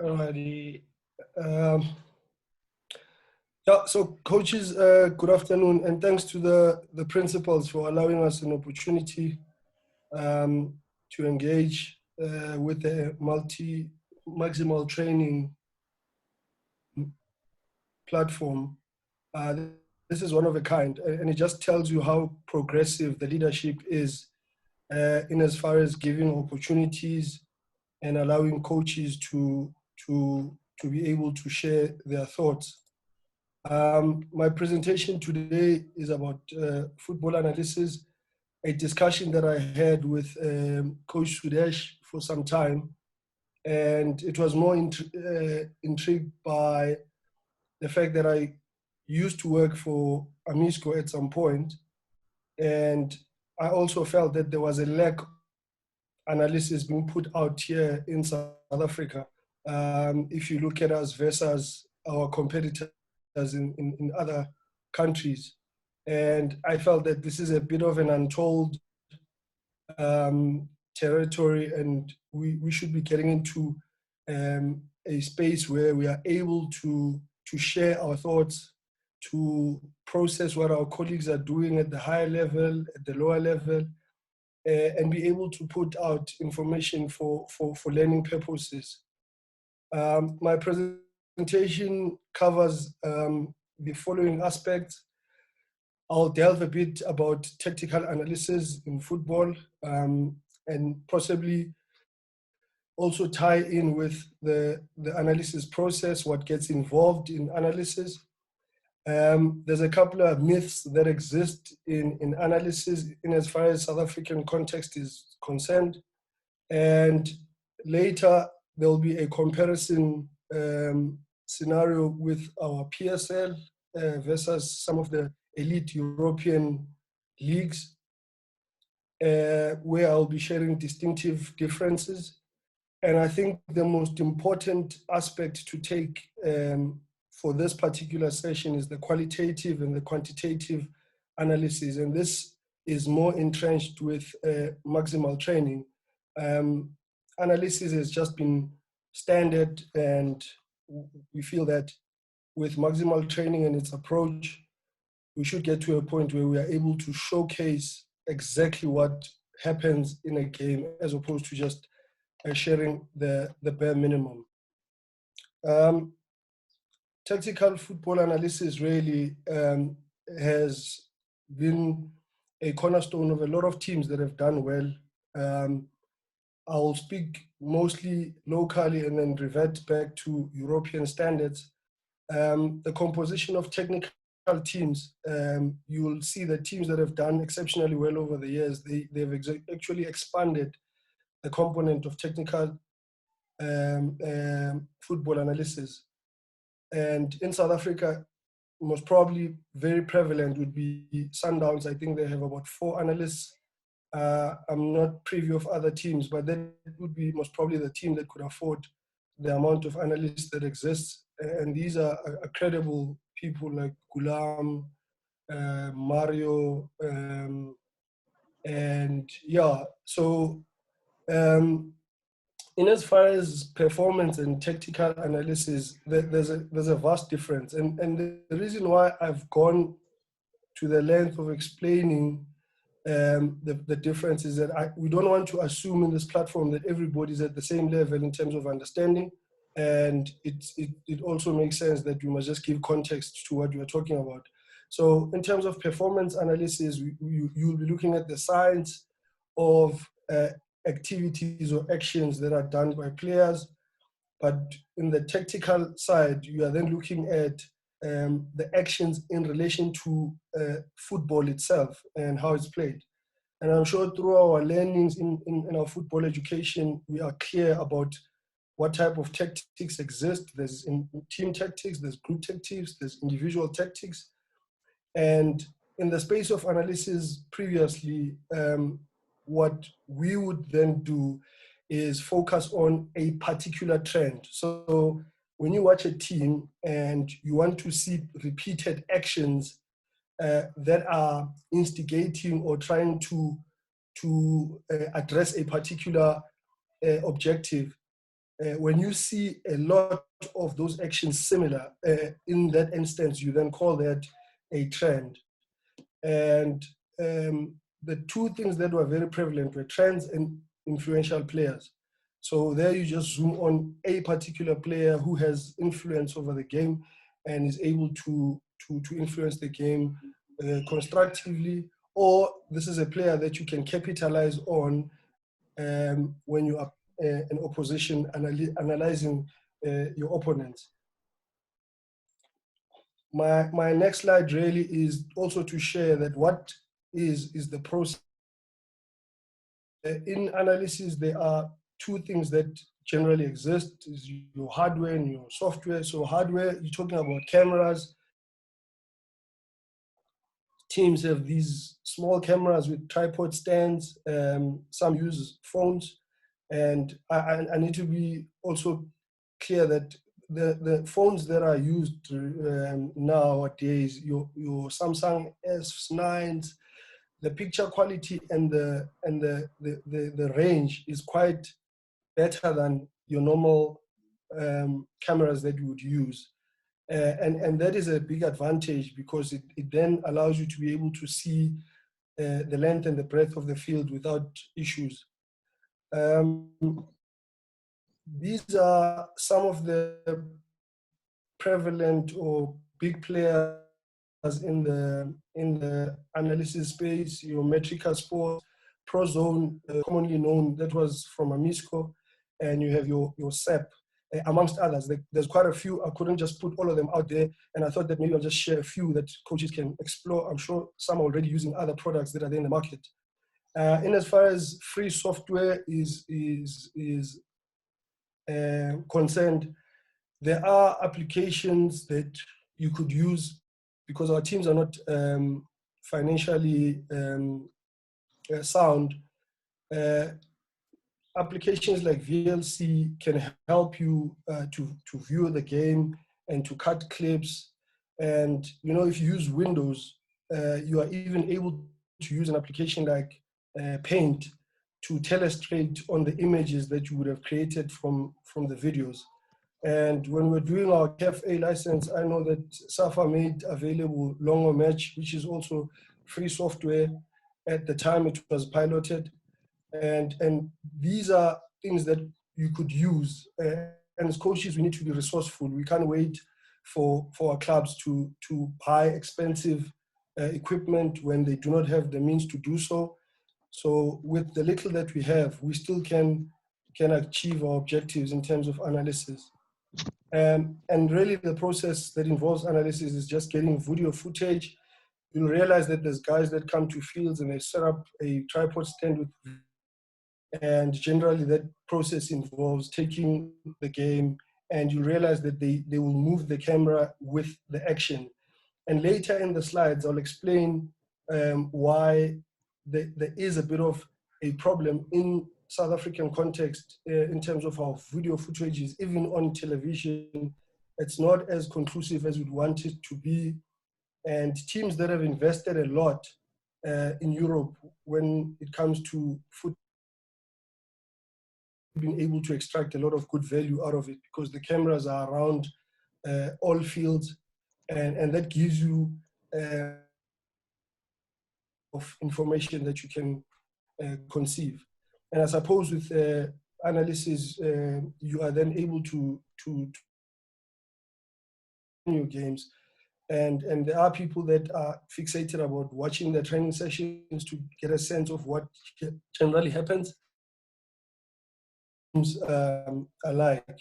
Alrighty. Um, yeah, so coaches, good afternoon, and thanks to the principals for allowing us an opportunity to engage with the Maximal training platform. This is one of a kind, and it just tells you how progressive the leadership is in as far as giving opportunities and allowing coaches to be able to share their thoughts. My presentation today is about football analysis, a discussion that I had with Coach Sudesh for some time, and it was more intrigued by the fact that I used to work for Amisco at some point, and I also felt that there was a lack of analysis being put out here in South Africa. If you look at us versus our competitors in other countries. And I felt that this is a bit of an untold territory, and we should be getting into a space where we are able to share our thoughts, to process what our colleagues are doing at the higher level, at the lower level, and be able to put out information for learning purposes. My presentation covers the following aspects. I'll delve a bit about tactical analysis in football and possibly also tie in with the analysis process, what gets involved in analysis. There's a couple of myths that exist in analysis in as far as South African context is concerned. And later, there'll be a comparison scenario with our PSL versus some of the elite European leagues, where I'll be sharing distinctive differences. And I think the most important aspect to take for this particular session is the qualitative and the quantitative analysis. And this is more entrenched with Maximal training. Analysis has just been standard, and we feel that with Maximal training and its approach, we should get to a point where we are able to showcase exactly what happens in a game as opposed to just sharing the bare minimum. Tactical football analysis really has been a cornerstone of a lot of teams that have done well. I'll speak mostly locally and then revert back to European standards. The composition of technical teams, you will see that teams that have done exceptionally well over the years, they've actually expanded the component of technical football analysis. And in South Africa, most probably very prevalent would be Sundowns. I think they have about 4 analysts. I'm not privy of other teams, but that would be most probably the team that could afford the amount of analysts that exists. And these are credible people like Gulam, Mario, and yeah. So in as far as performance and tactical analysis, there's a vast difference. And the reason why I've gone to the length of explaining the difference is that we don't want to assume in this platform that everybody's at the same level in terms of understanding. And it also makes sense that we must just give context to what we are talking about. So in terms of performance analysis, you'll be looking at the science of activities or actions that are done by players. But in the tactical side, you are then looking at the actions in relation to football itself and how it's played. And I'm sure through our learnings in our football education, we are clear about what type of tactics exist. There's team tactics, there's group tactics, there's individual tactics. And in the space of analysis previously, what we would then do is focus on a particular trend. So when you watch a team and you want to see repeated actions that are instigating or trying to address a particular objective, when you see a lot of those actions similar, in that instance, you then call that a trend. And the two things that were very prevalent were trends and influential players. So there you just zoom on a particular player who has influence over the game and is able to influence the game constructively, or this is a player that you can capitalize on when you are in opposition, analyzing your opponent. My next slide really is also to share that what is the process. In analysis, there are two things that generally exist, is your hardware and your software. So hardware, you're talking about cameras. Teams have these small cameras with tripod stands. Some use phones. And I need to be also clear that the phones that are used nowadays, your Samsung S9s, the picture quality and the range is quite better than your normal cameras that you would use. And that is a big advantage because it then allows you to be able to see the length and the breadth of the field without issues. These are some of the prevalent or big players in the analysis space. Your Metrica Sports, Prozone, commonly known, that was from Amisco, and you have your SEP, amongst others. There's quite a few. I couldn't just put all of them out there, and I thought that maybe I'll just share a few that coaches can explore. I'm sure some are already using other products that are there in the market. In as far as free software is concerned, there are applications that you could use because our teams are not financially sound. Applications like VLC can help you to view the game and to cut clips. And if you use Windows, you are even able to use an application like Paint to telestrate on the images that you would have created from the videos. And when we're doing our CAF-A license, I know that SAFA made available Longo Match, which is also free software. At the time it was piloted. And these are things that you could use. And as coaches, we need to be resourceful. We can't wait for our clubs to buy expensive equipment when they do not have the means to do so. So with the little that we have, we still can achieve our objectives in terms of analysis. And really the process that involves analysis is just getting video footage. You'll realize that there's guys that come to fields and they set up a tripod stand with, and generally that process involves taking the game, and you realize that they will move the camera with the action. And later in the slides, I'll explain why there is a bit of a problem in South African context in terms of our video footage is even on television. It's not as conclusive as we'd want it to be. And teams that have invested a lot in Europe when it comes to footage, being able to extract a lot of good value out of it because the cameras are around all fields, and that gives you of information that you can conceive. And I suppose with analysis, you are then able to your games. And there are people that are fixated about watching the training sessions to get a sense of what generally happens. Alike.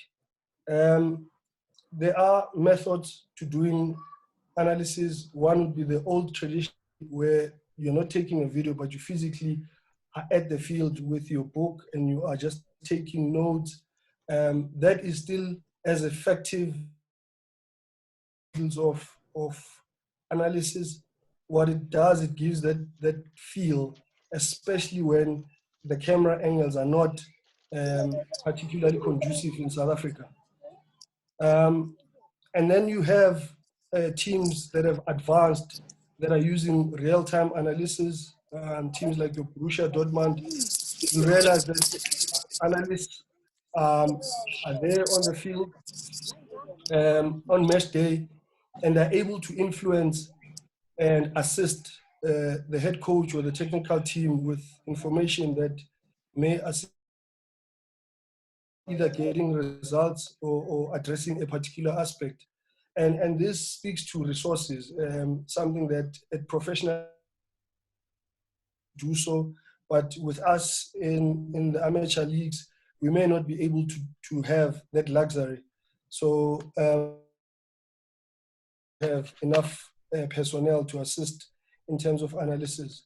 There are methods to doing analysis. One would be the old tradition where you're not taking a video, but you physically are at the field with your book and you are just taking notes. That is still as effective of analysis. What it does, it gives that feel, especially when the camera angles are not particularly conducive in South Africa. And then you have teams that have advanced, that are using real-time analysis, teams like your Borussia Dortmund. You realize that analysts are there on the field on match day, and are able to influence and assist the head coach or the technical team with information that may assist either getting results or addressing a particular aspect. And this speaks to resources, something that a professional do so, but with us in the amateur leagues, we may not be able to have that luxury. So have enough personnel to assist in terms of analysis.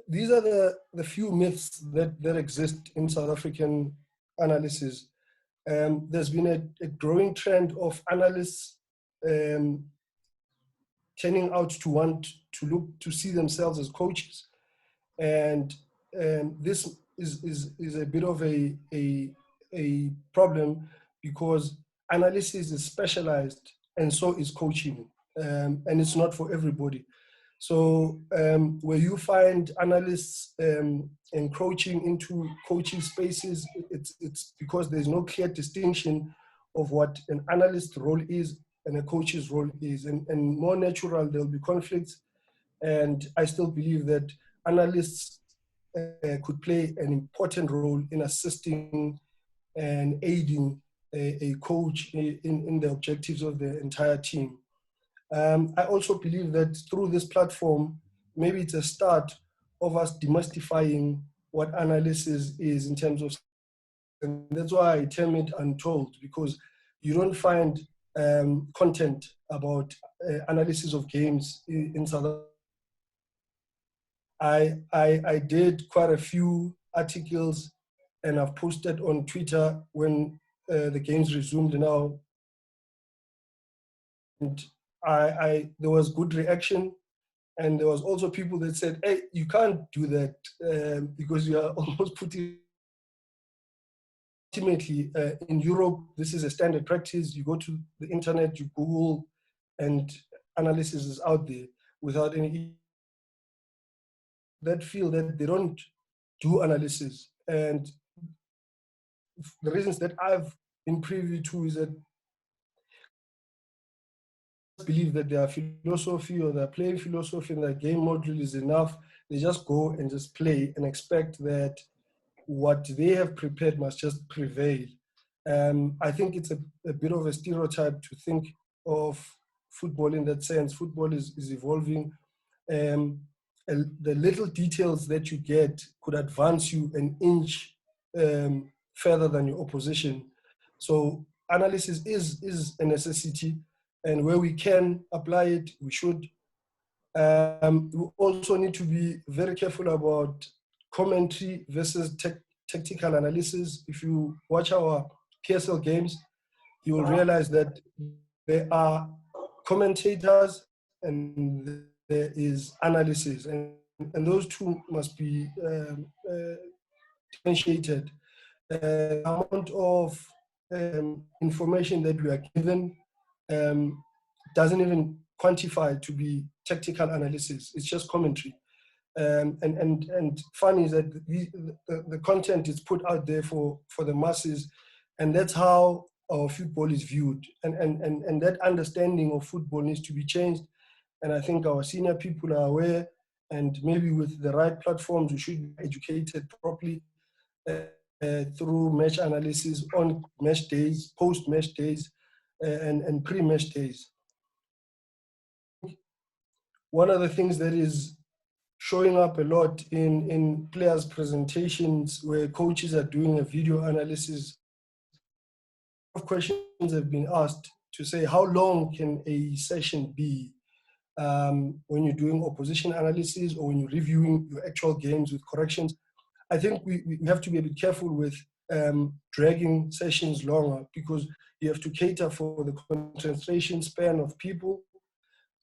These are the few myths that exist in South African analysis. There's been a growing trend of analysts turning out to want to see themselves as coaches. And this is a bit of a problem, because analysis is specialized and so is coaching, and it's not for everybody. So where you find analysts encroaching into coaching spaces, it's because there's no clear distinction of what an analyst role is and a coach's role is. And more natural, there'll be conflicts. And I still believe that analysts could play an important role in assisting and aiding a coach in the objectives of the entire team. I also believe that through this platform, maybe it's a start of us demystifying what analysis is in terms of, and that's why I term it untold, because you don't find content about analysis of games in South Africa. I did quite a few articles, and I've posted on Twitter when the games resumed now. And there was good reaction, and there was also people that said, "Hey, you can't do that because you are almost putting." Ultimately, in Europe, this is a standard practice. You go to the internet, you Google, and analysis is out there without any. That feel that they don't do analysis, and the reasons that I've been privy to is that believe that their philosophy or their playing philosophy and their game model is enough. They just go and just play and expect that what they have prepared must just prevail. I think it's a bit of a stereotype to think of football in that sense. Football is evolving. The little details that you get could advance you an inch further than your opposition. So analysis is a necessity, and where we can apply it, we should. We also need to be very careful about commentary versus tactical analysis. If you watch our PSL games, you will realize that there are commentators and there is analysis, and those two must be differentiated. The amount of information that we are given doesn't even quantify to be tactical analysis. It's just commentary. And fun is that the content is put out there for the masses, and that's how our football is viewed. And that understanding of football needs to be changed. And I think our senior people are aware, and maybe with the right platforms, we should be educated properly through match analysis on match days, post-match days, and pre-match days. One of the things that is showing up a lot in players' presentations where coaches are doing a video analysis, questions have been asked to say, how long can a session be when you're doing opposition analysis or when you're reviewing your actual games with corrections? I think we have to be a bit careful with dragging sessions longer, because you have to cater for the concentration span of people.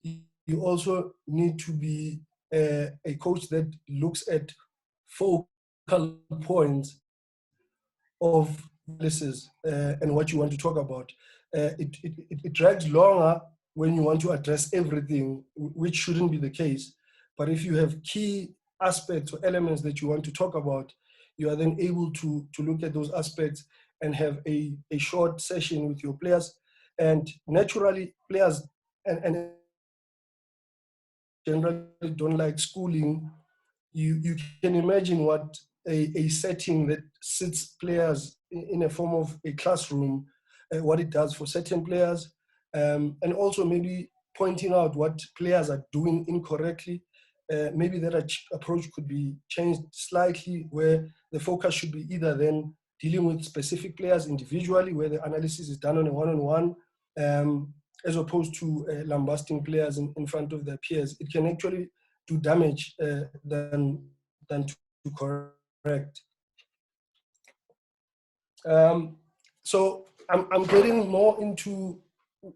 You also need to be a coach that looks at focal points of analysis and what you want to talk about. It drags longer when you want to address everything, which shouldn't be the case. But if you have key aspects or elements that you want to talk about, you are then able to look at those aspects and have a short session with your players. And naturally, players and generally don't like schooling. You can imagine what a setting that sits players in a form of a classroom, what it does for certain players, and also maybe pointing out what players are doing incorrectly. Maybe that approach could be changed slightly, where the focus should be either then dealing with specific players individually, where the analysis is done on a one-on-one, as opposed to lambasting players in front of their peers. It can actually do damage than to correct. So I'm getting more into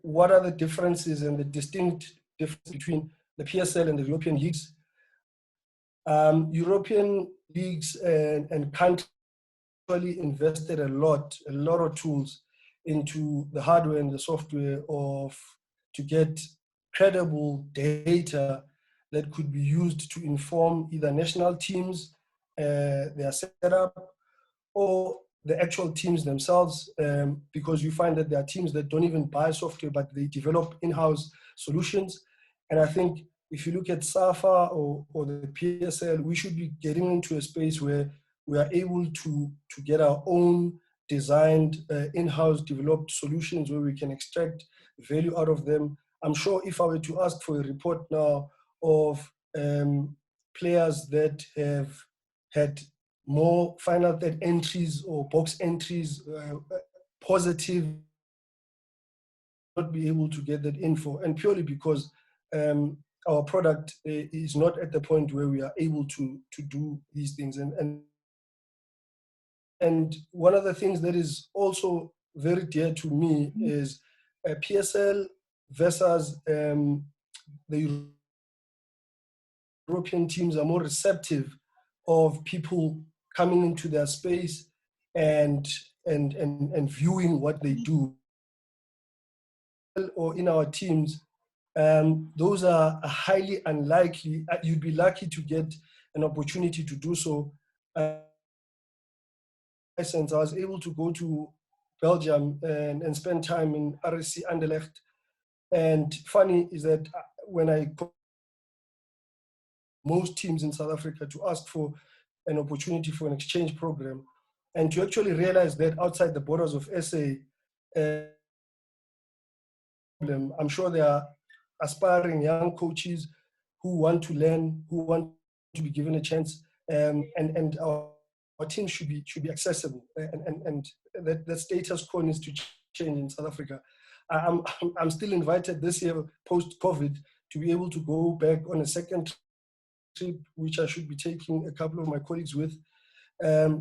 what are the differences and the distinct difference between the PSL and the European leagues. European leagues and countries actually invested a lot of tools into the hardware and the software to get credible data that could be used to inform either national teams, their setup, or the actual teams themselves, because you find that there are teams that don't even buy software, but they develop in-house solutions. And I think if you look at SAFA or the PSL, we should be getting into a space where we are able to get our own designed, in-house developed solutions where we can extract value out of them. I'm sure if I were to ask for a report now of players that have had more final third entries or box entries, positive, not be able to get that info, and purely because our product is not at the point where we are able to do these things. And one of the things that is also very dear to me is PSL versus the European teams are more receptive of people coming into their space and viewing what they do. Or in our teams, those are highly unlikely. You'd be lucky to get an opportunity to do so. Since I was able to go to Belgium and spend time in RSC Anderlecht. And funny is that when I go most teams in South Africa to ask for an opportunity for an exchange program, and to actually realize that outside the borders of SA, I'm sure there are aspiring young coaches who want to learn, who want to be given a chance, and our team should be accessible, and that status quo needs to change in South Africa. I'm still invited this year post-COVID to be able to go back on a second trip, which I should be taking a couple of my colleagues with.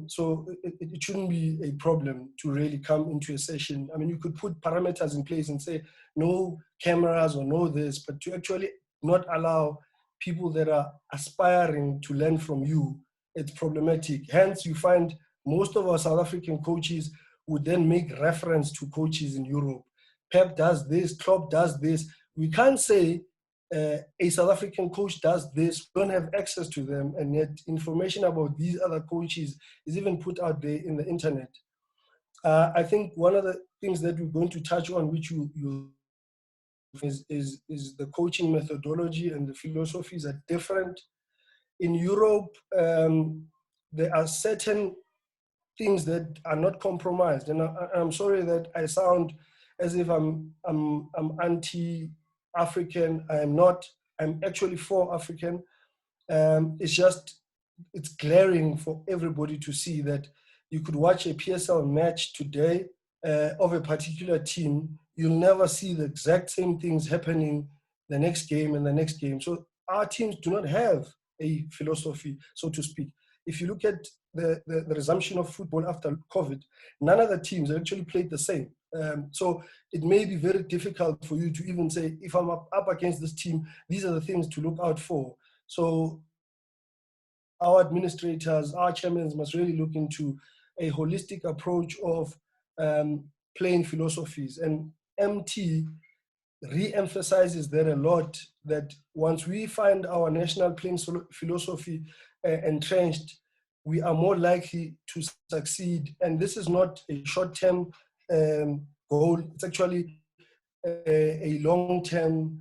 So it shouldn't be a problem to really come into a session. I mean, you could put parameters in place and say no cameras or no this, but to actually not allow people that are aspiring to learn from you, it's problematic. Hence, you find most of our South African coaches would then make reference to coaches in Europe. Pep does this, Klopp does this. We can't say a South African coach does this, we don't have access to them, and yet information about these other coaches is even put out there in the internet. I think one of the things that we're going to touch on, which you is the coaching methodology and the philosophies are different. In Europe, there are certain things that are not compromised, and I'm sorry that I sound as if I'm anti-African. I am not. I'm actually for African. It's glaring for everybody to see that you could watch a PSL match today of a particular team. You'll never see the exact same things happening the next game and the next game. So our teams do not have a philosophy, so to speak. If you look at the resumption of football after COVID, none of the teams actually played the same. So it may be very difficult for you to even say, if I'm up against this team, these are the things to look out for. So our administrators, our chairmen must really look into a holistic approach of playing philosophies. And MT re-emphasizes that a lot, that once we find our national playing philosophy entrenched, we are more likely to succeed. And this is not a short-term goal. It's actually a long-term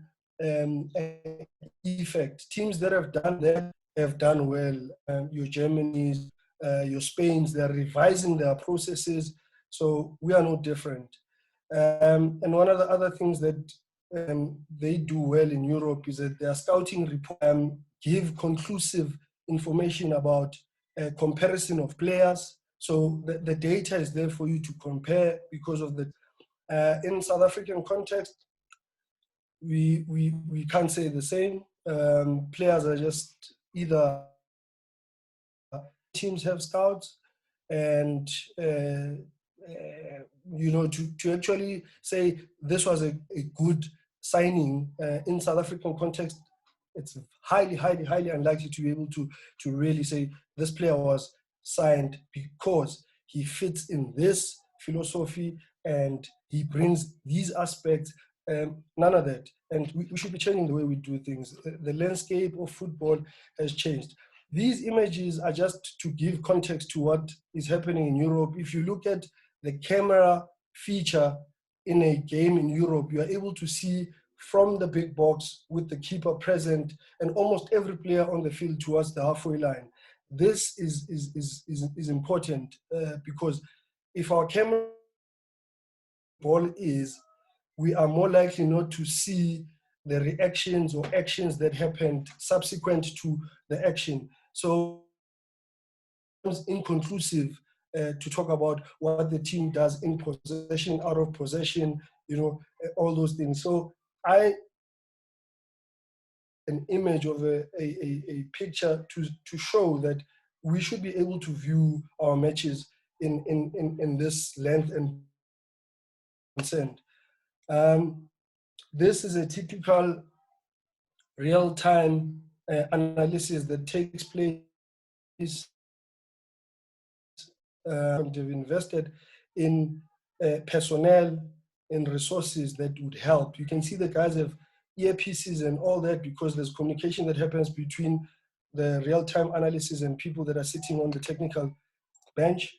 effect. Teams that have done that have done well. Your Germanys, your Spains, they're revising their processes. So we are no different. And one of the other things that they do well in Europe is that their scouting report give conclusive information about comparison of players. So the data is there for you to compare because of the, in South African context, we can't say the same. Players are just either teams have scouts, and you know, to actually say this was a good signing in South African context, it's highly unlikely to be able to really say this player was signed because he fits in this philosophy and he brings these aspects. None of that. And we should be changing the way we do things. The landscape of football has changed. These images are just to give context to what is happening in Europe. If you look at the camera feature in a game in Europe, you are able to see from the big box with the keeper present and almost every player on the field towards the halfway line. This is important because if our camera ball is, we are more likely not to see the reactions or actions that happened subsequent to the action. So it's inconclusive to talk about what the team does in possession, out of possession, you know, all those things. So an image of a picture to show that we should be able to view our matches in this length and consent. This is a typical real-time analysis that takes place. They've invested in personnel and resources that would help. You can see the guys have earpieces and all that because there's communication that happens between the real-time analysis and people that are sitting on the technical bench.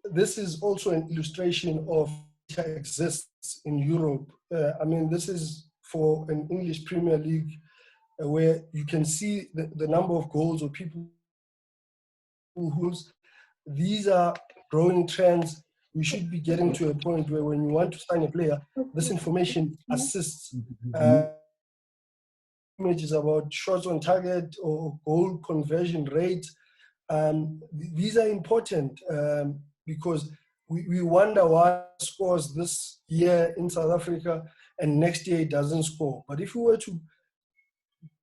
This is also an illustration of what exists in Europe. I mean, this is for an English Premier League where you can see the number of goals or people who's. These are growing trends. We should be getting to a point where when you want to sign a player, this information assists. Images about shots on target or goal conversion rate. These are important because we wonder why scores this year in South Africa and next year it doesn't score. But if we were to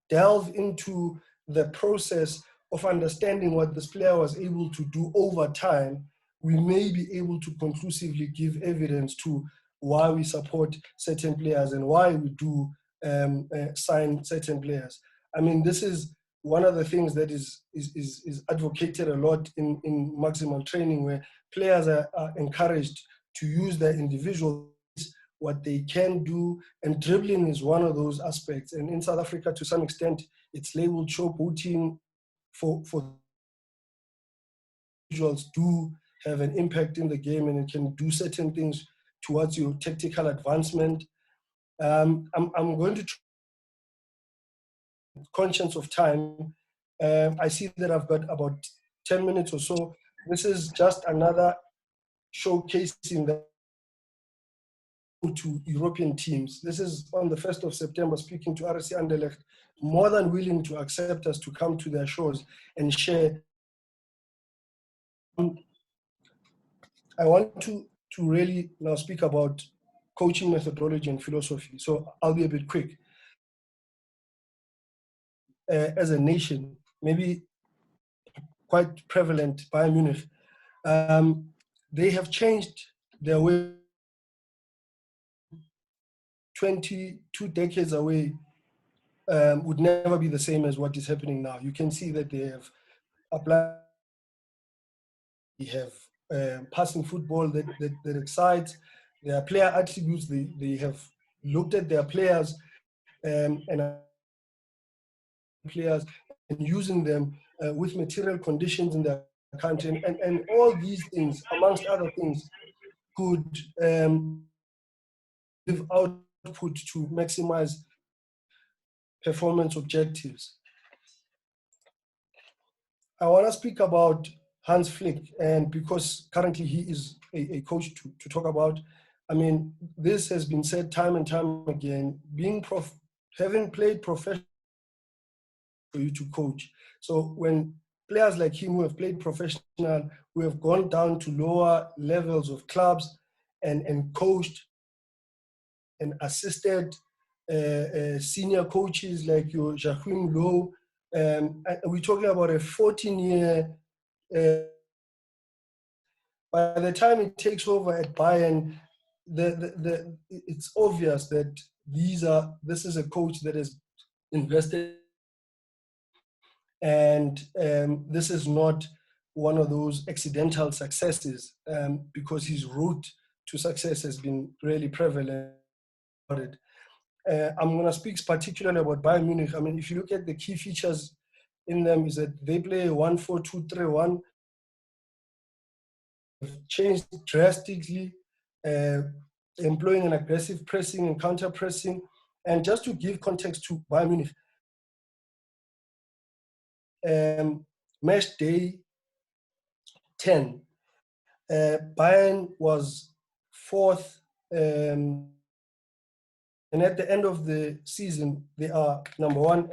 delve into the process of understanding what this player was able to do over time, we may be able to conclusively give evidence to why we support certain players and why we do sign certain players. I mean, this is one of the things that is advocated a lot in Maximal training, where players are encouraged to use their individual, what they can do, and dribbling is one of those aspects. And in South Africa, to some extent, it's labeled showboating for individuals do have an impact in the game, and it can do certain things towards your tactical advancement. I'm going to conscience of time. I see that I've got about 10 minutes or so. This is just another showcasing the to European teams. This is on the 1st of September, speaking to RC Anderlecht, more than willing to accept us to come to their shores and share. I want to really now speak about coaching methodology and philosophy. So I'll be a bit quick. As a nation, maybe quite prevalent, Bayern Munich, they have changed their way. 22 decades away would never be the same as what is happening now. You can see that they have applied, they have passing football that excites, their player attributes, they have looked at their players and using them with material conditions in their country, and all these things, amongst other things, could give output to maximize performance objectives. I want to speak about Hans Flick, and because currently he is a coach to talk about. I mean, this has been said time and time again, having played professional for you to coach. So when players like him who have played professional, who have gone down to lower levels of clubs and coached and assisted senior coaches like your Joachim Low, we're talking about a 14-year. By the time it takes over at Bayern, it's obvious that this is a coach that has invested, and this is not one of those accidental successes, because his route to success has been really prevalent about it. I'm going to speak particularly about Bayern Munich. I mean, if you look at the key features in them, is that they play 1-4-2-3-1. Changed drastically, employing an aggressive pressing and counter pressing. And just to give context to Bayern Munich, match day 10, Bayern was fourth, and at the end of the season, they are number one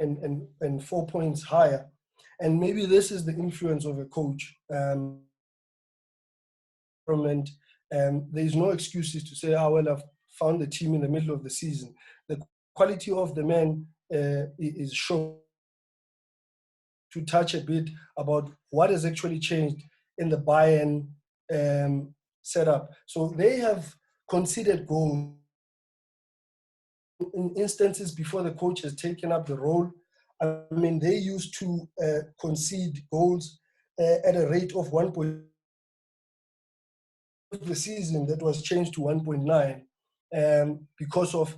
and 4 points higher. And maybe this is the influence of a coach. There's no excuses to say, well, I've found the team in the middle of the season. The quality of the man is shown. To touch a bit about what has actually changed in the Bayern setup. So they have conceded goals in instances before the coach has taken up the role. I mean, they used to concede goals at a rate of 1. The season that was changed to 1.9 because of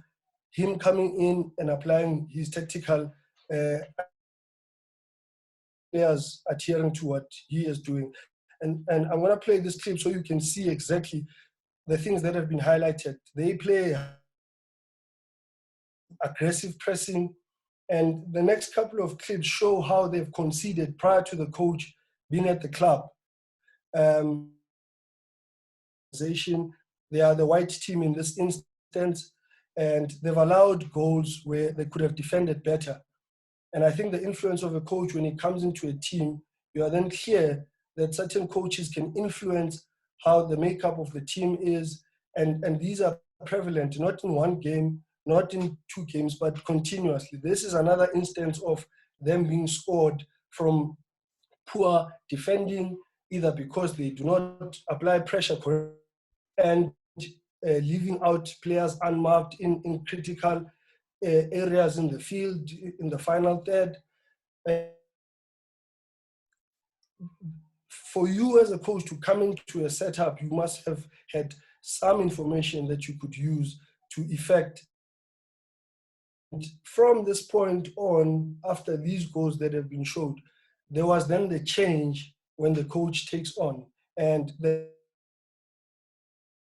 him coming in and applying his tactical players adhering to what he is doing. And I'm going to play this clip so you can see exactly the things that have been highlighted. They play aggressive pressing, and the next couple of clips show how they've conceded prior to the coach being at the club. They are the white team in this instance, and they've allowed goals where they could have defended better. And I think the influence of a coach when he comes into a team, you are then clear that certain coaches can influence how the makeup of the team is. And these are prevalent, not in one game, not in 2 games, but continuously. This is another instance of them being scored from poor defending, either because they do not apply pressure correctly and leaving out players unmarked in critical areas in the field, in the final third. For you as a coach to come into a setup, you must have had some information that you could use to effect. And from this point on, after these goals that have been showed, there was then the change when the coach takes on. And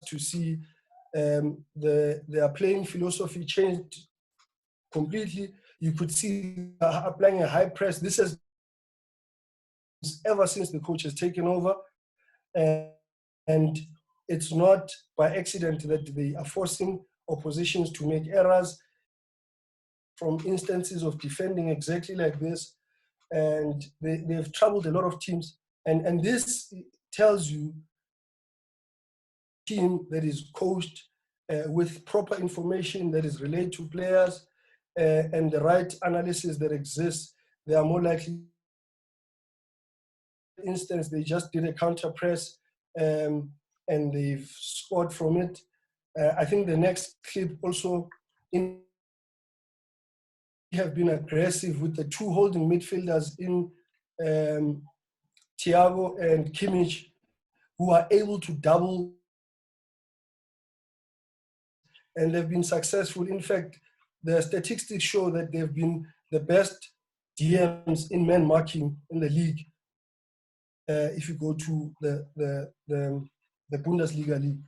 to see their playing philosophy changed completely. You could see applying a high press. This has ever since the coach has taken over, and it's not by accident that they are forcing oppositions to make errors from instances of defending exactly like this, and they've troubled a lot of teams, and this tells you a team that is coached with proper information that is relayed to players and the right analysis that exists, they are more likely. Instance, they just did a counter press and they've scored from it. I think the next clip also have been aggressive with the 2 holding midfielders in Thiago and Kimmich, who are able to double, and they've been successful. In fact, the statistics show that they've been the best DMs in man marking in the league. If you go to the Bundesliga league,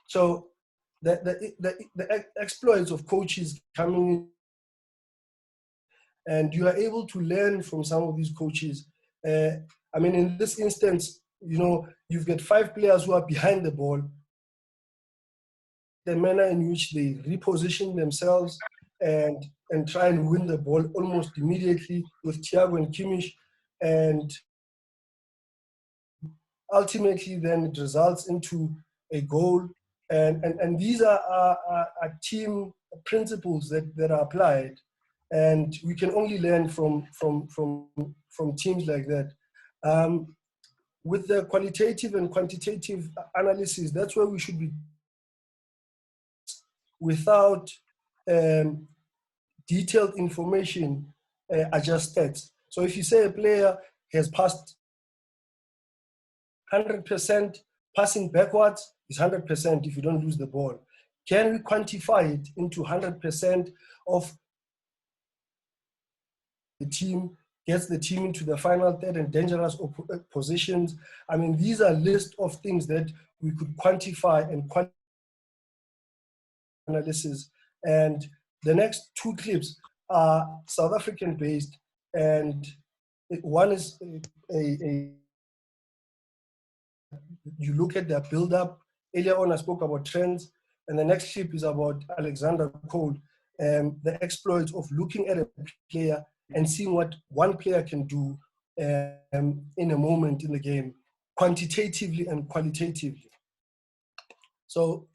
so the exploits of coaches coming in, and you are able to learn from some of these coaches. I mean, in this instance, you know, you've got 5 players who are behind the ball. The manner in which they reposition themselves and try and win the ball almost immediately with Thiago and Kimmich, and ultimately then it results into a goal. And these are team principles that are applied, and we can only learn from teams like that. With the qualitative and quantitative analysis, that's where we should be, without detailed information, are just stats. So if you say a player has passed 100%, passing backwards is 100% if you don't lose the ball. Can we quantify it into 100% of the team, gets the team into the final third and dangerous positions? I mean, these are lists of things that we could quantify and analysis. And the next 2 clips are South African based, and one is you look at their build-up. Earlier on, I spoke about trends, and the next clip is about Alexandra Cole, the exploits of looking at a player and seeing what one player can do in a moment in the game, quantitatively and qualitatively. So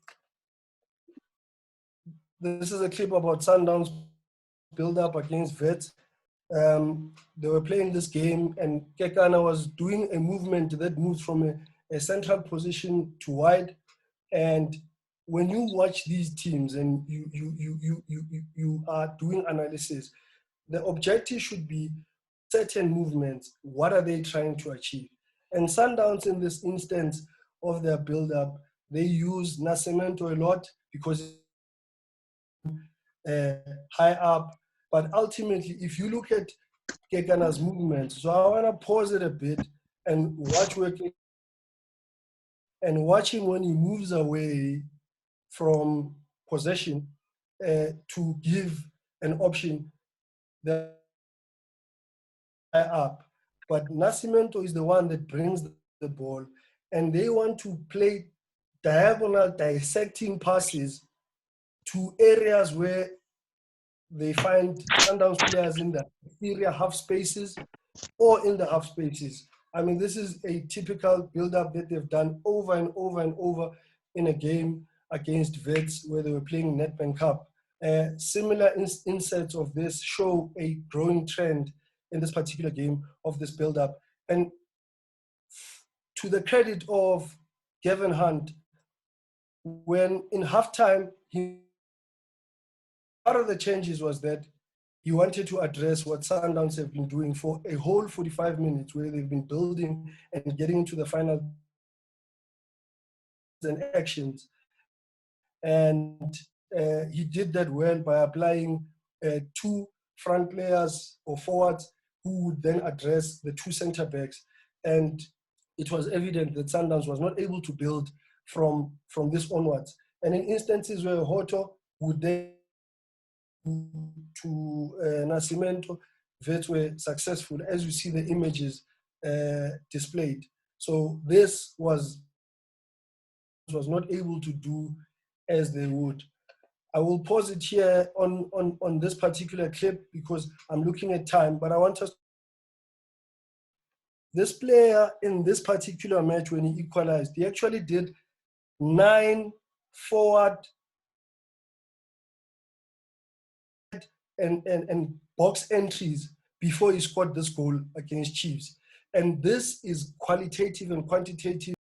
this is a clip about Sundowns build-up against Vets. They were playing this game, and Kekana was doing a movement that moves from a central position to wide. And when you watch these teams and you are doing analysis, the objective should be certain movements. What are they trying to achieve? And Sundowns, in this instance of their build-up, they use Nascimento a lot because high up. But ultimately, if you look at Kekana's movements, so I want to pause it a bit and watch working and watch him when he moves away from possession to give an option that up. But Nascimento is the one that brings the ball, and they want to play diagonal dissecting passes to areas where they find Sundowns players in the exterior half spaces or in the half spaces. I mean, this is a typical build-up that they've done over and over and over in a game against Vets where they were playing Nedbank Cup. Similar insights of this show a growing trend in this particular game of this build-up. And to the credit of Gavin Hunt, when in halftime, part of the changes was that he wanted to address what Sundowns have been doing for a whole 45 minutes, where they've been building and getting into the final and actions. And he did that well by applying 2 front players or forwards who would then address the 2 center backs. And it was evident that Sundowns was not able to build from this onwards. And in instances where Hoto would then to Nascimento, Vets were successful, as you see the images displayed. So this was not able to do as they would. I will pause it here on this particular clip because I'm looking at time, but I want us. This player in this particular match, when he equalized, he actually did 9 forward and box entries before he scored this goal against Chiefs. And this is qualitative and quantitative